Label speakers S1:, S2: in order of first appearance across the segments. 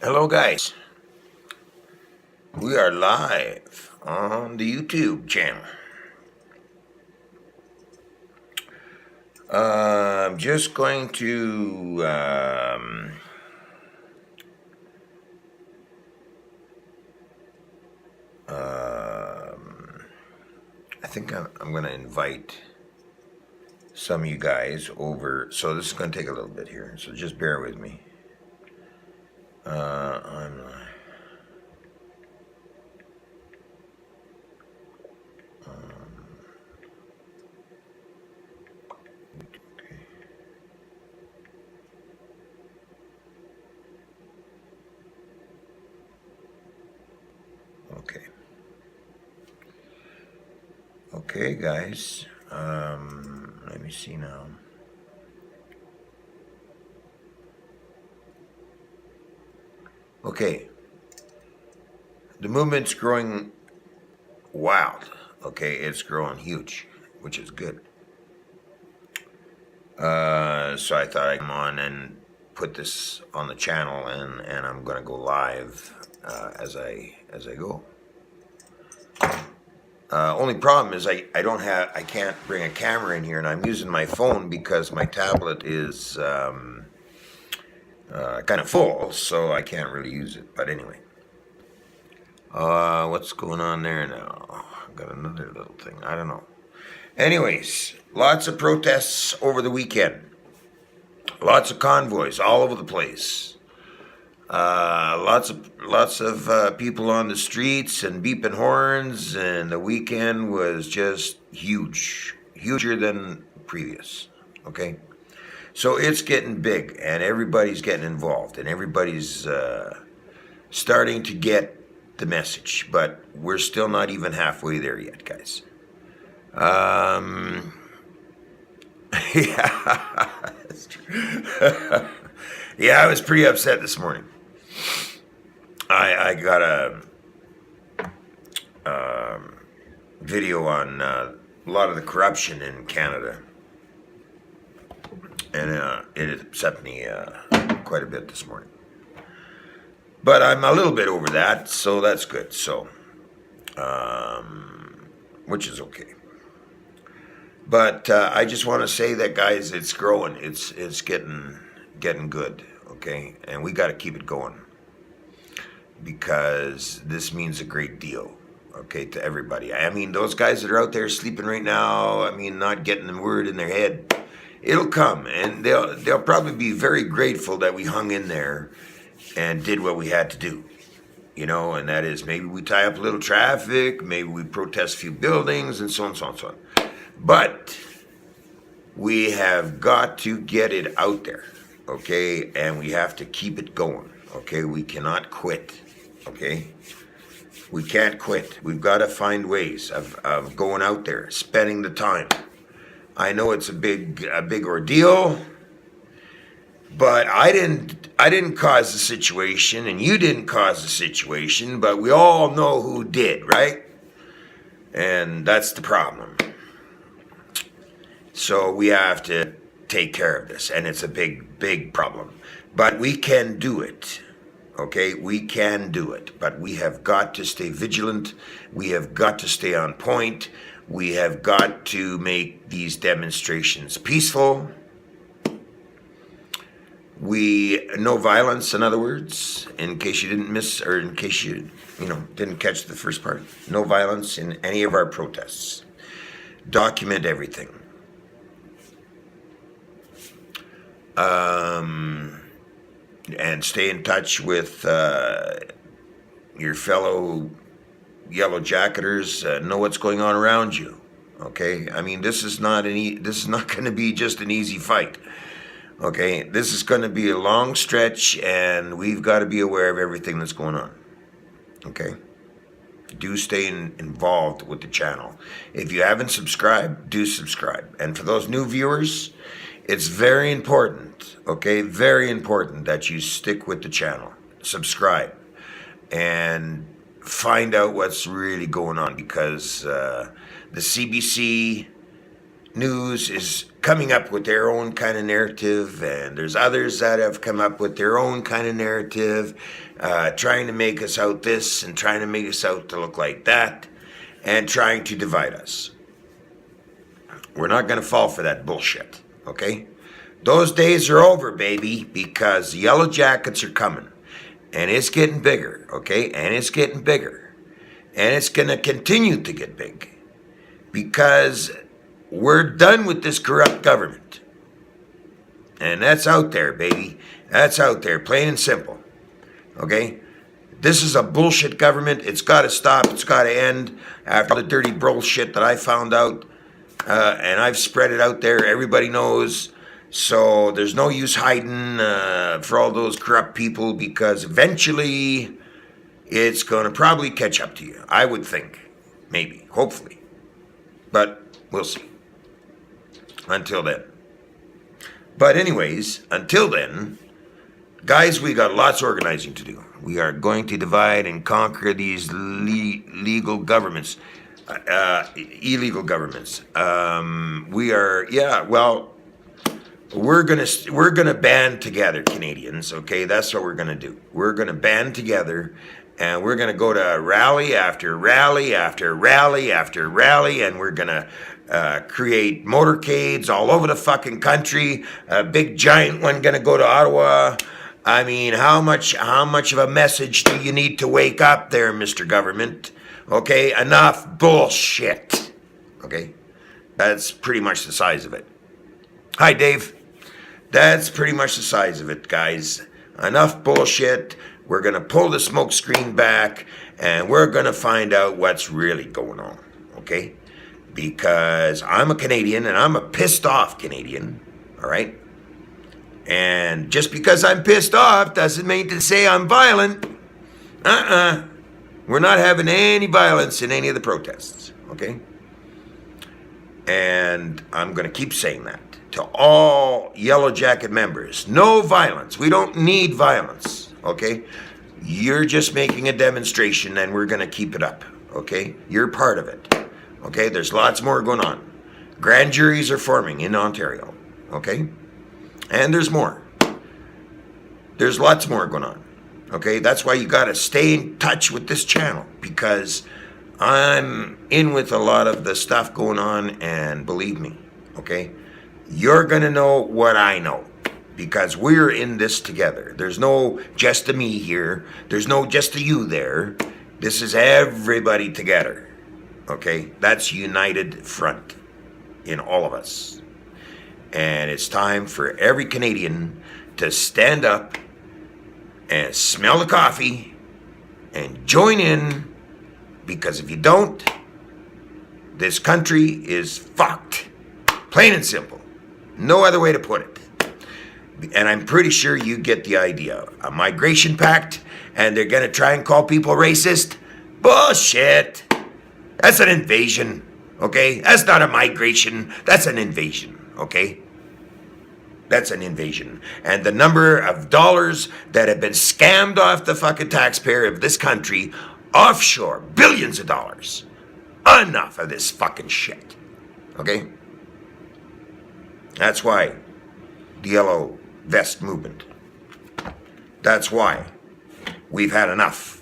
S1: Hello, guys. We are live on the YouTube channel. I'm just going to I think I'm going to invite some of you guys over. So this is going to take a little bit here. So just bear with me. I'm okay. Okay, guys. Let me see now. Okay. The movement's growing wild. Okay, it's growing huge, which is good. So I thought I'd come on and put this on the channel, and I'm gonna go live as I go. Only problem is I can't bring a camera in here, and I'm using my phone because my tablet is kind of full, so I can't really use it. But anyway, what's going on there now? I've got another little thing. I don't know. Anyways, lots of protests over the weekend. Lots of convoys all over the place. Lots of people on the streets and beeping horns, and the weekend was just huge, huger than previous. Okay, so it's getting big, and everybody's getting involved, and everybody's starting to get the message, but we're still not even halfway there yet, guys. Yeah, that's true. Yeah, I was pretty upset this morning. I got a video on a lot of the corruption in Canada, and it upset me quite a bit this morning. But I'm a little bit over that, so that's good. So, which is okay. But I just want to say that, guys, it's growing. It's getting good. Okay, and we got to keep it going, because this means a great deal, okay, to everybody. I mean, those guys that are out there sleeping right now, I mean, not getting the word in their head, it'll come, and they'll probably be very grateful that we hung in there and did what we had to do, and that is maybe we tie up a little traffic, maybe we protest a few buildings, and so on, so on, so on. But we have got to get it out there, okay, and we have to keep it going, okay? We cannot quit. Okay, we can't quit. We've got to find ways of going out there, spending the time. I know it's a big ordeal, but I didn't cause the situation, and you didn't cause the situation, but we all know who did, right? And that's the problem. So we have to take care of this, and it's a big problem. But we can do it. Okay, we can do it, but we have got to stay vigilant. We have got to stay on point. We have got to make these demonstrations peaceful. No violence, in other words, in case you didn't miss, or in case you didn't catch the first part. No violence in any of our protests. Document everything. And stay in touch with your fellow yellow jacketers. Know what's going on around you. Okay, I mean, this is not going to be just an easy fight. Okay, this is going to be a long stretch, and we've got to be aware of everything that's going on. Okay, do stay involved with the channel. If you haven't subscribed, do subscribe. And for those new viewers, it's very important, okay, very important that you stick with the channel, subscribe, and find out what's really going on, because the CBC news is coming up with their own kind of narrative, and there's others that have come up with their own kind of narrative, trying to make us out this and trying to make us out to look like that, and trying to divide us. We're not going to fall for that bullshit, okay? Those days are over, baby, because the Yellow Jackets are coming, and it's getting bigger, okay? And it's getting bigger, and it's going to continue to get big, because we're done with this corrupt government. And that's out there, baby. That's out there, plain and simple. Okay? This is a bullshit government. It's got to stop. It's got to end. After the dirty bullshit that I found out, and I've spread it out there, everybody knows. So there's no use hiding for all those corrupt people, because eventually it's going to probably catch up to you. I would think. Maybe. Hopefully. But we'll see. Until then. But anyways, until then, guys, we got lots of organizing to do. We are going to divide and conquer these illegal governments. Illegal governments. We're gonna band together, Canadians, okay? That's what we're gonna do. We're gonna band together, and we're gonna go to rally after rally after rally after rally, and we're gonna create motorcades all over the fucking country. A big giant one gonna go to Ottawa. I mean, how much of a message do you need to wake up there, Mr. Government? Okay, enough bullshit. Okay, that's pretty much the size of it. Hi, Dave. That's pretty much the size of it, guys. Enough bullshit. We're gonna pull the smoke screen back, and we're gonna find out what's really going on. Okay? Because I'm a Canadian, and I'm a pissed off Canadian, all right? And just because I'm pissed off doesn't mean to say I'm violent. We're not having any violence in any of the protests, okay? And I'm going to keep saying that to all Yellow Jacket members. No violence. We don't need violence, okay? You're just making a demonstration, and we're going to keep it up, okay? You're part of it. Okay, there's lots more going on. Grand juries are forming in Ontario, okay? And there's more. There's lots more going on, okay? That's why you got to stay in touch with this channel, because I'm in with a lot of the stuff going on, and believe me, okay? You're going to know what I know, because we're in this together. There's no just a me here. There's no just a you there. This is everybody together. Okay, that's united front in all of us. And it's time for every Canadian to stand up and smell the coffee and join in, because if you don't, this country is fucked. Plain and simple. No other way to put it. And I'm pretty sure you get the idea. A migration pact, and they're going to try and call people racist? Bullshit. That's an invasion, okay? That's not a migration. That's an invasion, okay? That's an invasion. And the number of dollars that have been scammed off the fucking taxpayer of this country, offshore, billions of dollars. Enough of this fucking shit, okay? That's why the Yellow Vest movement. That's why we've had enough.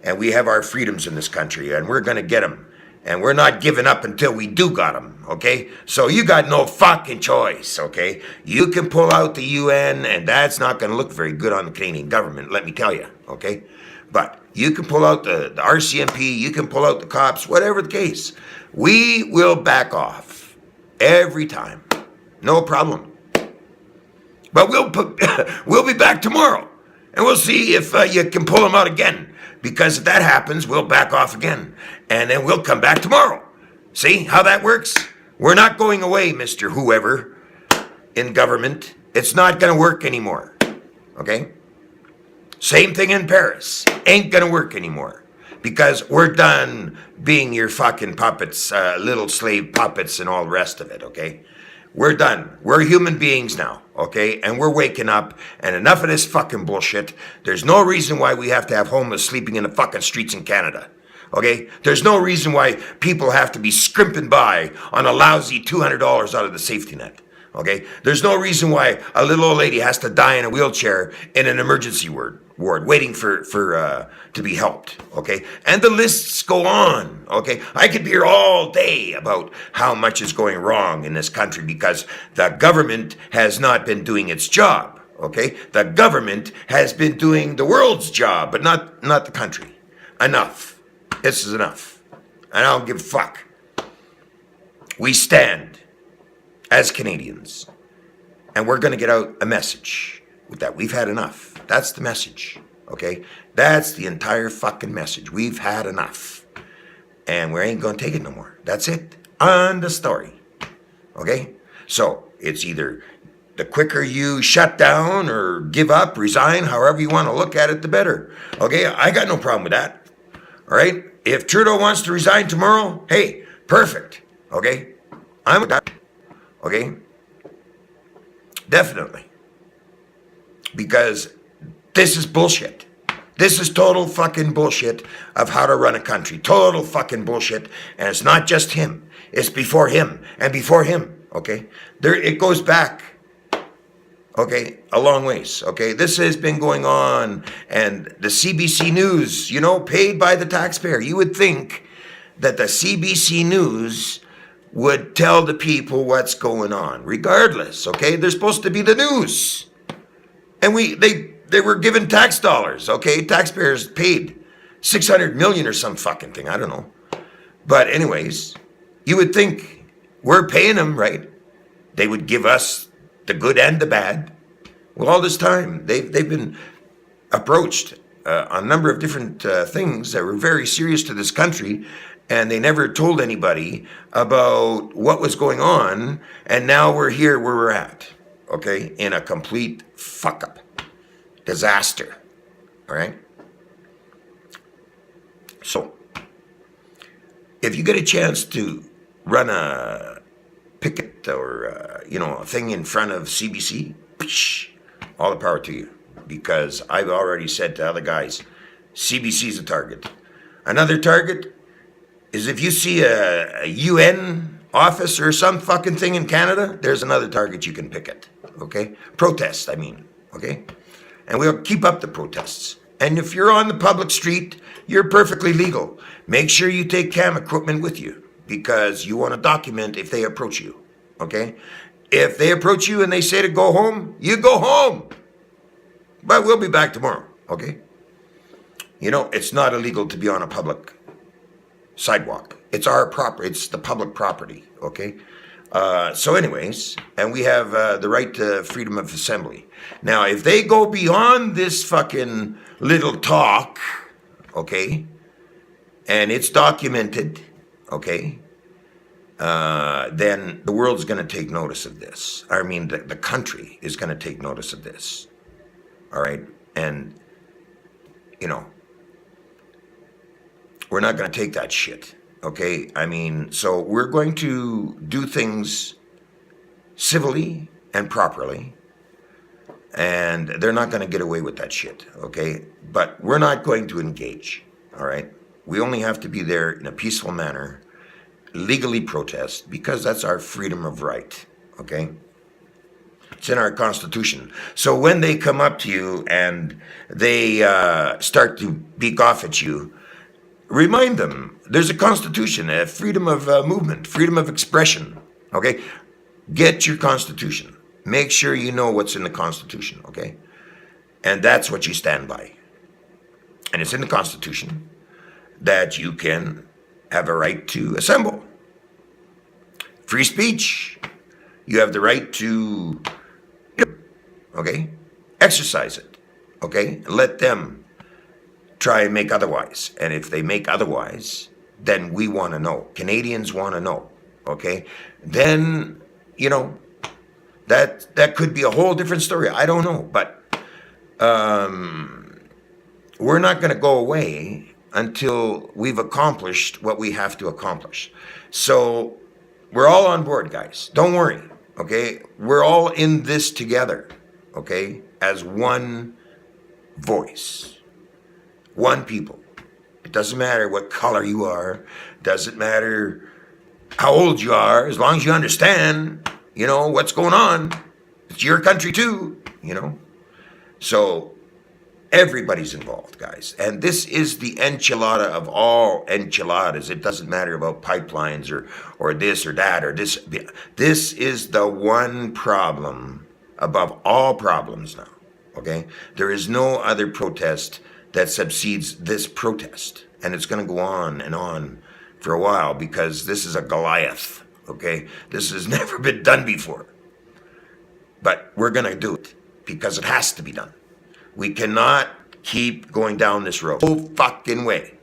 S1: And we have our freedoms in this country, and we're going to get them. And we're not giving up until we do got them, okay? So you got no fucking choice, okay? You can pull out the UN, and that's not going to look very good on the Canadian government, let me tell you, okay? But you can pull out the RCMP, you can pull out the cops, whatever the case. We will back off every time. No problem. But we'll be back tomorrow, and we'll see if you can pull them out again. Because if that happens, we'll back off again. And then we'll come back tomorrow. See how that works? We're not going away, Mr. Whoever in government. It's not going to work anymore. Okay? Same thing in Paris. Ain't going to work anymore. Because we're done being your fucking puppets, little slave puppets and all the rest of it, okay? We're done. We're human beings now, okay? And we're waking up, and enough of this fucking bullshit. There's no reason why we have to have homeless sleeping in the fucking streets in Canada, Okay? There's no reason why people have to be scrimping by on a lousy $200 out of the safety net. Okay? There's no reason why a little old lady has to die in a wheelchair in an emergency ward waiting for to be helped. Okay? And the lists go on. Okay? I could be here all day about how much is going wrong in this country because the government has not been doing its job. Okay? The government has been doing the world's job, but not the country. Enough. This is enough. And I don't give a fuck. We stand as Canadians, and we're going to get out a message with that. We've had enough. That's the message. Okay? That's the entire fucking message. We've had enough. And we ain't going to take it no more. That's it. On the story. Okay? So, it's either the quicker you shut down or give up, resign, however you want to look at it, the better. Okay? I got no problem with that. All right? If Trudeau wants to resign tomorrow, hey, perfect. Okay? I'm with that. Okay? Definitely. Because this is bullshit. This is total fucking bullshit of how to run a country. Total fucking bullshit. And it's not just him. It's before him and before him. Okay? It goes back. Okay? A long ways. Okay? This has been going on. And the CBC News, paid by the taxpayer. You would think that the CBC News would tell the people what's going on. Regardless. Okay? They're supposed to be the news. And they were given tax dollars, okay? Taxpayers paid $600 million or some fucking thing, I don't know. But anyways, you would think we're paying them, right? They would give us the good and the bad. Well, all this time, they've been approached on a number of different things that were very serious to this country, and they never told anybody about what was going on, and now we're here where we're at, okay? In a complete fuck-up. Disaster. All right? So, if you get a chance to run a picket or, a thing in front of CBC, all the power to you. Because I've already said to other guys, CBC's a target. Another target is if you see a UN office or some fucking thing in Canada, there's another target you can picket. Okay? Protest, I mean. Okay? And we'll keep up the protests. And if you're on the public street, you're perfectly legal. Make sure you take cam equipment with you because you want to document if they approach you, okay? If they approach you and they say to go home, you go home. But we'll be back tomorrow, okay? It's not illegal to be on a public sidewalk. It's our property. It's the public property, okay? So anyways, and we have the right to freedom of assembly. Now, if they go beyond this fucking little talk, okay, and it's documented, okay, then the world's going to take notice of this. I mean, the country is going to take notice of this, all right? And, we're not going to take that shit. Okay, I mean, so we're going to do things civilly and properly, and they're not going to get away with that shit, okay? But we're not going to engage, all right? We only have to be there in a peaceful manner, legally protest, because that's our freedom of right, okay? It's in our Constitution. So when they come up to you and they start to beak off at you, remind them there's a Constitution, a freedom of movement, freedom of expression, okay? Get your Constitution. Make sure you know what's in the Constitution, okay? And that's what you stand by. And it's in the Constitution that you can have a right to assemble. Free speech. You have the right to, okay? Exercise it, okay? Let them try and make otherwise. And if they make otherwise, then we want to know. Canadians want to know, okay? Then, that could be a whole different story. I don't know. But we're not going to go away until we've accomplished what we have to accomplish. So we're all on board, guys. Don't worry, okay? We're all in this together, okay? As one voice. One people. It doesn't matter what color you are. Doesn't matter how old you are. As long as you understand, what's going on. It's your country too, So everybody's involved, guys. And this is the enchilada of all enchiladas. It doesn't matter about pipelines or this or that or this. This is the one problem above all problems now, okay? There is no other protest that subsedes this protest. And it's going to go on and on for a while because this is a Goliath, okay? This has never been done before. But we're going to do it because it has to be done. We cannot keep going down this road. No fucking way.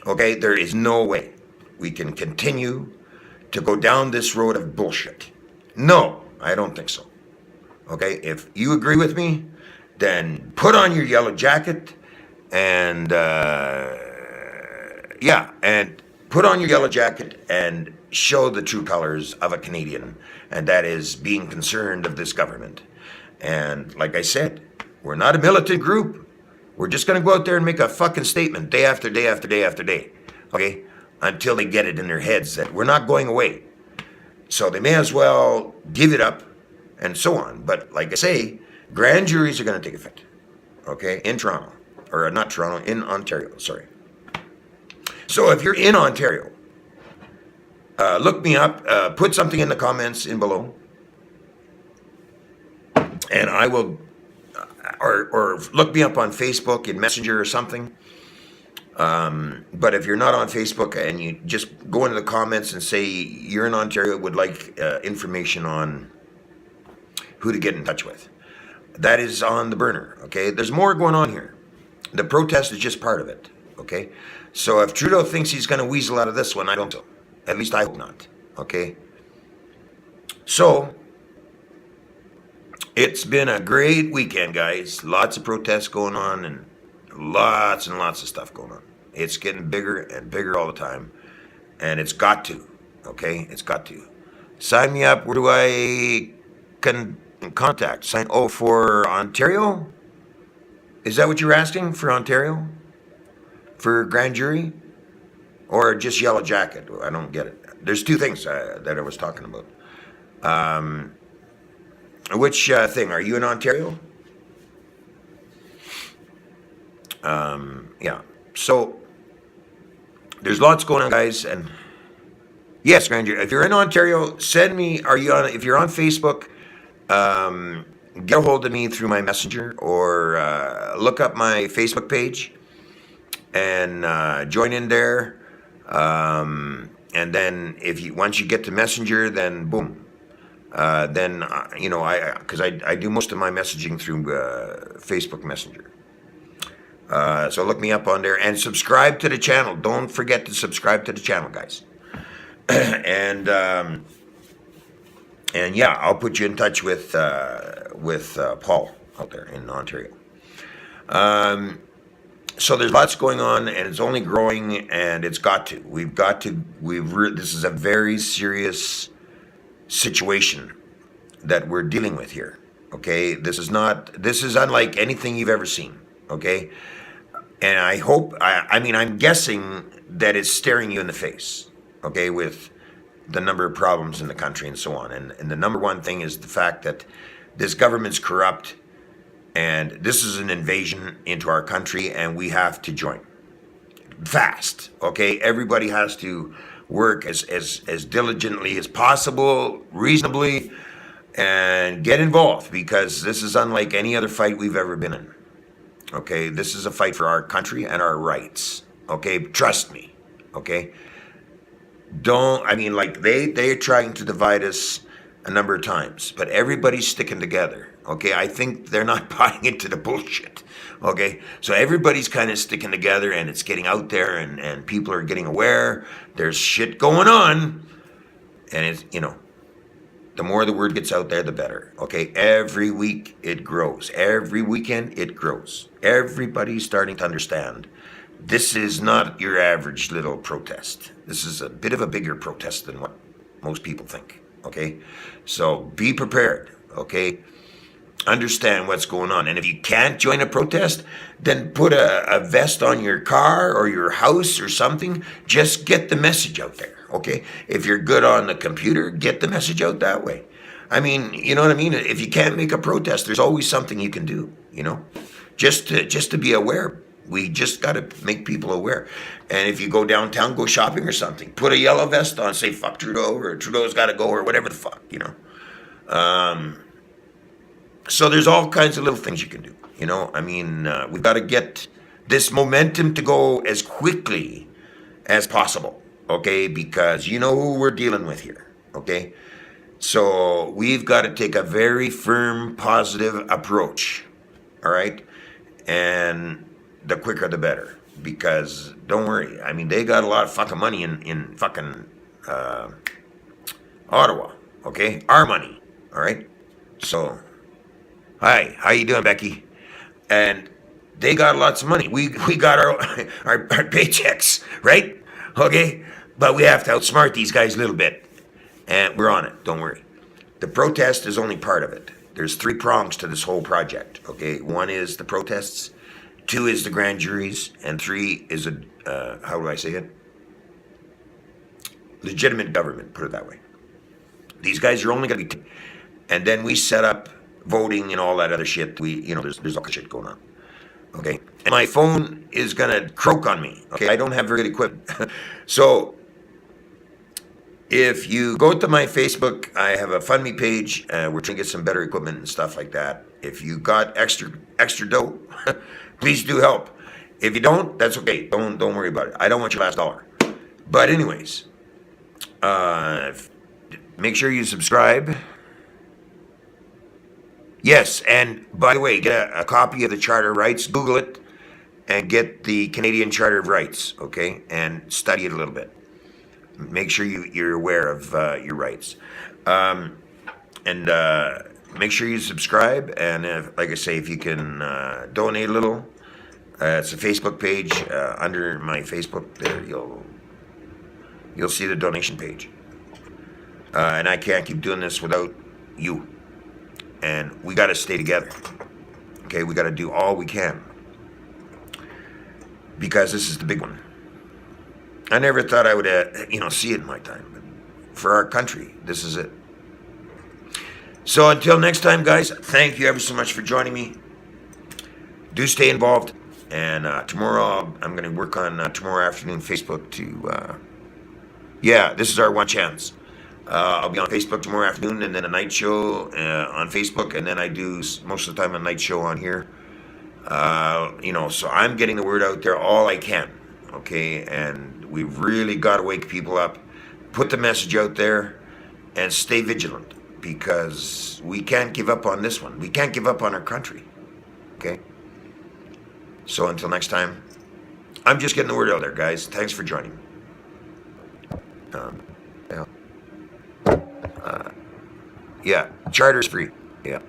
S1: Okay, there is no way we can continue to go down this road of bullshit. No, I don't think so. Okay, if you agree with me, then put on your yellow jacket and put on your yellow jacket and show the true colors of a Canadian, and that is being concerned of this government. And like I said, we're not a militant group. We're just going to go out there and make a fucking statement day after day after day after day, okay? Until they get it in their heads that we're not going away. So they may as well give it up and so on. But like I say, grand juries are going to take effect, okay, in Toronto. Or not Toronto, in Ontario, sorry. So if you're in Ontario, look me up, put something in the comments in below, and I will, or look me up on Facebook in Messenger or something. But if you're not on Facebook and you just go into the comments and say you're in Ontario, would like information on who to get in touch with. That is on the burner, okay? There's more going on here. The protest is just part of it, okay? So if Trudeau thinks he's going to weasel out of this one, I don't know. At least I hope not, okay? So, it's been a great weekend, guys. Lots of protests going on and lots of stuff going on. It's getting bigger and bigger all the time. And it's got to, okay? It's got to. Sign me up. Where do I contact? For Ontario? Is that what you're asking, for Ontario? For grand jury? Or just yellow jacket? I don't get it. There's two things that I was talking about. Which thing? Are you in Ontario? Yeah. So, there's lots going on, guys. And yes, grand jury. If you're in Ontario, send me, if you're on Facebook, get a hold of me through my messenger or look up my Facebook page and join in there. And then once you get to messenger, then boom. Because I do most of my messaging through Facebook Messenger. So look me up on there and subscribe to the channel. Don't forget to subscribe to the channel, guys. And yeah, I'll put you in touch with Paul out there in Ontario. So there's lots going on, and it's only growing, and it's got to. This is a very serious situation that we're dealing with here. Okay, this is unlike anything you've ever seen. Okay, and I'm guessing that it's staring you in the face. Okay, with the number of problems in the country and so on. And the number one thing is the fact that this government's corrupt, and this is an invasion into our country, and we have to join fast. Okay, everybody has to work as diligently as possible, reasonably, and get involved, because this is unlike any other fight we've ever been in. Okay, this is a fight for our country and our rights. Okay, trust me. Okay, they're trying to divide us a number of times, but everybody's sticking together. Okay, I think they're not buying into the bullshit. Okay, so everybody's kind of sticking together, and it's getting out there, and people are getting aware. There's shit going on, and it's, the more the word gets out there, the better. Okay, every week it grows. Every weekend it grows. Everybody's starting to understand this is not your average little protest. This is a bit of a bigger protest than what most people think. Okay, so be prepared. Okay, understand what's going on. And if you can't join a protest, then put a vest on your car or your house or something. Just get the message out there, okay? If you're good on the computer, get the message out that way. I mean, you know what I mean? If you can't make a protest, there's always something you can do, you know? Just to be aware. We just got to make people aware. And if you go downtown, go shopping or something, put a yellow vest on, say fuck Trudeau or Trudeau's got to go or whatever the fuck, you know? So there's all kinds of little things you can do, you know? I mean, we've got to get this momentum to go as quickly as possible, okay? Because you know who we're dealing with here, okay? So we've got to take a very firm, positive approach, all right? And the quicker the better. Because don't worry, I mean, they got a lot of fucking money in fucking Ottawa, okay? Our money, all right? So, hi, how you doing, Becky? And they got lots of money. We got our paychecks, right? Okay? But we have to outsmart these guys a little bit. And we're on it, don't worry. The protest is only part of it. There's 3 prongs to this whole project, okay? 1 is the protests, 2 is the grand juries, and 3 is how do I say it? Legitimate government, put it that way. These guys are only going to be, and then we set up voting and all that other shit. There's all kinds of shit going on, okay? And my phone is going to croak on me, okay? I don't have very good equipment. So, if you go to my Facebook, I have a Fund Me page. We're trying to get some better equipment and stuff like that. If you got extra dough, please do help. If you don't, that's okay. Don't worry about it. I don't want your last dollar. But anyways, make sure you subscribe. Yes, and by the way, get a copy of the Charter of Rights. Google it and get the Canadian Charter of Rights, okay? And study it a little bit. Make sure you're aware of your rights. And make sure you subscribe. And like I say, if you can donate a little, it's a Facebook page. Under my Facebook there, you'll see the donation page. And I can't keep doing this without you. And we got to stay together. Okay, we got to do all we can. Because this is the big one. I never thought I would, see it in my time. But for our country, this is it. So until next time, guys, thank you ever so much for joining me. Do stay involved. And tomorrow, I'm going to work on tomorrow afternoon Facebook to, this is our one chance. I'll be on Facebook tomorrow afternoon and then a night show on Facebook. And then I do most of the time a night show on here. So I'm getting the word out there all I can. Okay, and we've really got to wake people up, put the message out there, and stay vigilant, because we can't give up on this one. We can't give up on our country, okay? So until next time, I'm just getting the word out there, guys. Thanks for joining. Charter's free, yeah.